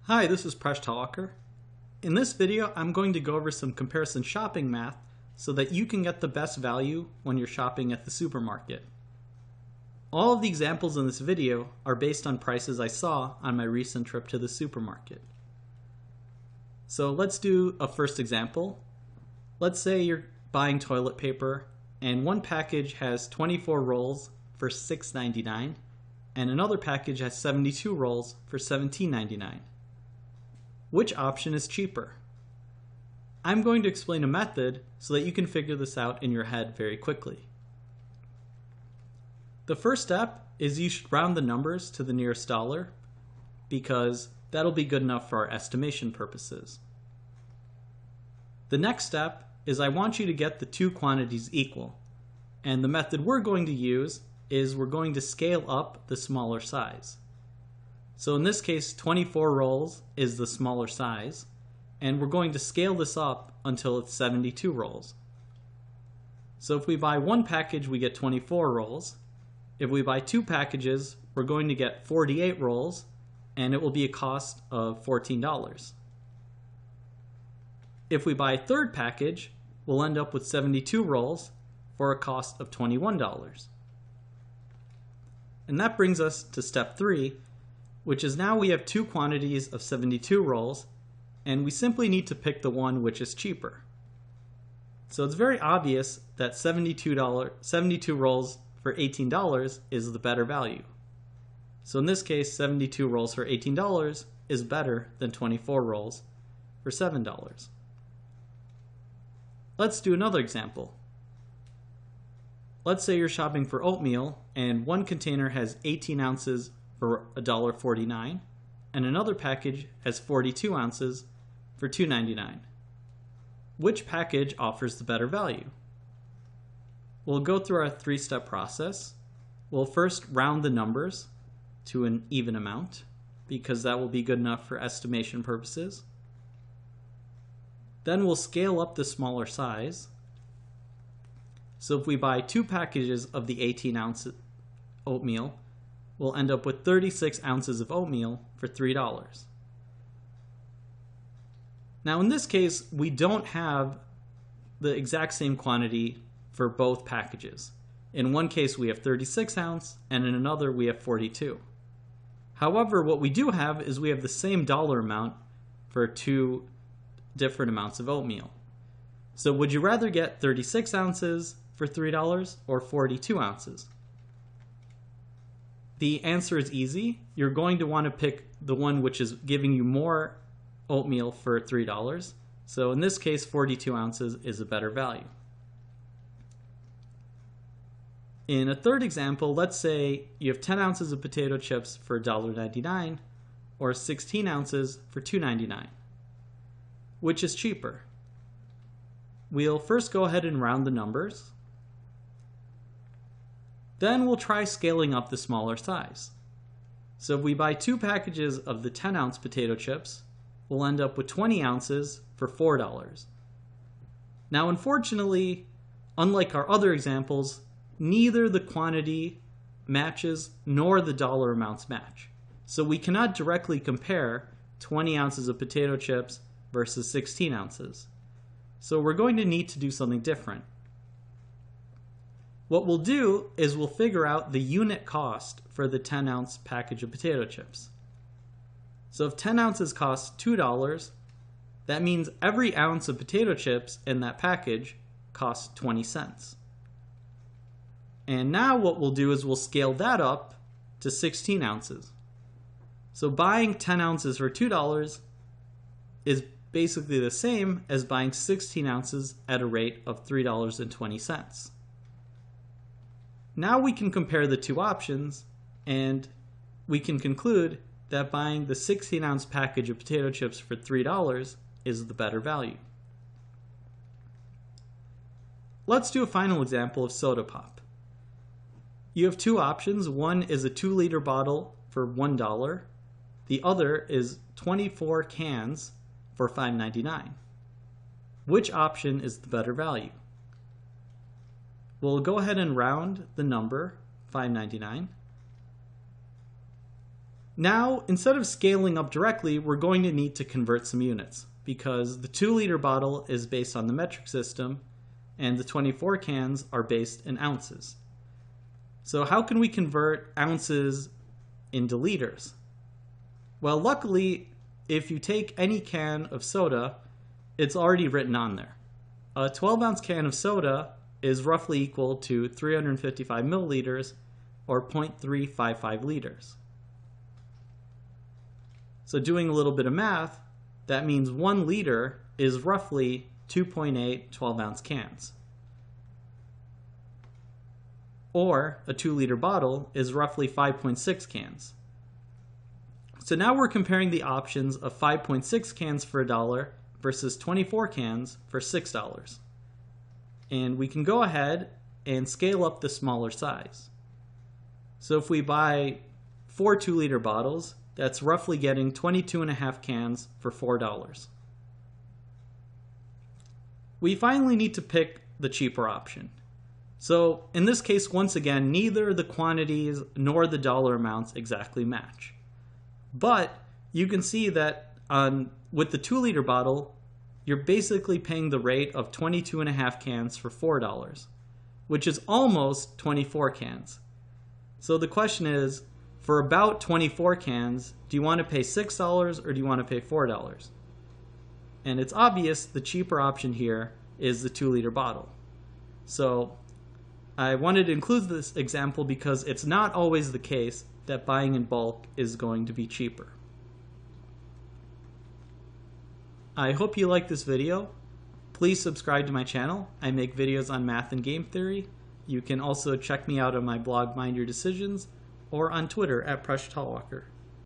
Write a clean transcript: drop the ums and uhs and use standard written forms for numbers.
Hi, this is Presh Talwalkar. In this video, I'm going to go over some comparison shopping math so that you can get the best value when you're shopping at the supermarket. All of the examples in this video are based on prices I saw on my recent trip to the supermarket. So let's do a first example. Let's say you're buying toilet paper and one package has 24 rolls for $6.99 and another package has 72 rolls for $17.99. Which option is cheaper? I'm going to explain a method so that you can figure this out in your head very quickly. The first step is you should round the numbers to the nearest dollar because that'll be good enough for our estimation purposes. The next step is I want you to get the two quantities equal, and the method we're going to use is we're going to scale up the smaller size. So in this case, 24 rolls is the smaller size, and we're going to scale this up until it's 72 rolls. So if we buy one package, we get 24 rolls. If we buy two packages, we're going to get 48 rolls, and it will be a cost of $14. If we buy a third package, we'll end up with 72 rolls for a cost of $21. And that brings us to step 3, which is now we have two quantities of 72 rolls, and we simply need to pick the one which is cheaper. So it's very obvious that 72 rolls for $18 is the better value. So in this case, 72 rolls for $18 is better than 24 rolls for $7. Let's do another example. Let's say you're shopping for oatmeal and one container has 18 ounces for $1.49 and another package has 42 ounces for $2.99. Which package offers the better value? We'll go through our three-step process. We'll first round the numbers to an even amount because that will be good enough for estimation purposes. Then we'll scale up the smaller size. So if we buy two packages of the 18-ounce oatmeal, we'll end up with 36 ounces of oatmeal for $3. Now in this case, we don't have the exact same quantity for both packages. In one case we have 36 ounce and in another we have 42. However, what we do have is we have the same dollar amount for two different amounts of oatmeal. So would you rather get 36 ounces for $3 or 42 ounces? The answer is easy. You're going to want to pick the one which is giving you more oatmeal for $3. So in this case, 42 ounces is a better value. In a third example, let's say you have 10 ounces of potato chips for $1.99 or 16 ounces for $2.99. Which is cheaper? We'll first go ahead and round the numbers. Then we'll try scaling up the smaller size. So if we buy two packages of the 10-ounce potato chips, we'll end up with 20 ounces for $4. Now unfortunately, unlike our other examples, neither the quantity matches nor the dollar amounts match. So we cannot directly compare 20 ounces of potato chips versus 16 ounces. So we're going to need to do something different. What we'll do is we'll figure out the unit cost for the 10-ounce package of potato chips. So if 10 ounces costs $2, that means every ounce of potato chips in that package costs 20 cents. And now what we'll do is we'll scale that up to 16 ounces. So buying 10 ounces for $2 is basically the same as buying 16 ounces at a rate of $3.20. Now we can compare the two options and we can conclude that buying the 16-ounce package of potato chips for $3 is the better value. Let's do a final example of soda pop. You have two options. One is a 2-liter bottle for $1. The other is 24 cans for $5.99. Which option is the better value? We'll go ahead and round the number $5.99. Now, instead of scaling up directly, we're going to need to convert some units because the 2-liter bottle is based on the metric system and the 24 cans are based in ounces. So how can we convert ounces into liters? Well, luckily, if you take any can of soda, it's already written on there. A 12-ounce can of soda is roughly equal to 355 milliliters or 0.355 liters. So doing a little bit of math, that means 1 liter is roughly 2.8 12-ounce cans. Or a 2-liter bottle is roughly 5.6 cans. So now we're comparing the options of 5.6 cans for $1 versus 24 cans for $6. And we can go ahead and scale up the smaller size. So if we buy 4 2-liter bottles, that's roughly getting 22.5 cans for $4. We finally need to pick the cheaper option. So in this case, once again, neither the quantities nor the dollar amounts exactly match. But you can see that with the 2-liter bottle, you're basically paying the rate of 22.5 cans for $4, which is almost 24 cans. So the question is, for about 24 cans, do you want to pay $6 or do you want to pay $4? And it's obvious the cheaper option here is the 2-liter bottle. So I wanted to include this example because it's not always the case that buying in bulk is going to be cheaper. I hope you liked this video. Please subscribe to my channel. I make videos on math and game theory. You can also check me out on my blog Mind Your Decisions or on Twitter @PrushTallwalker.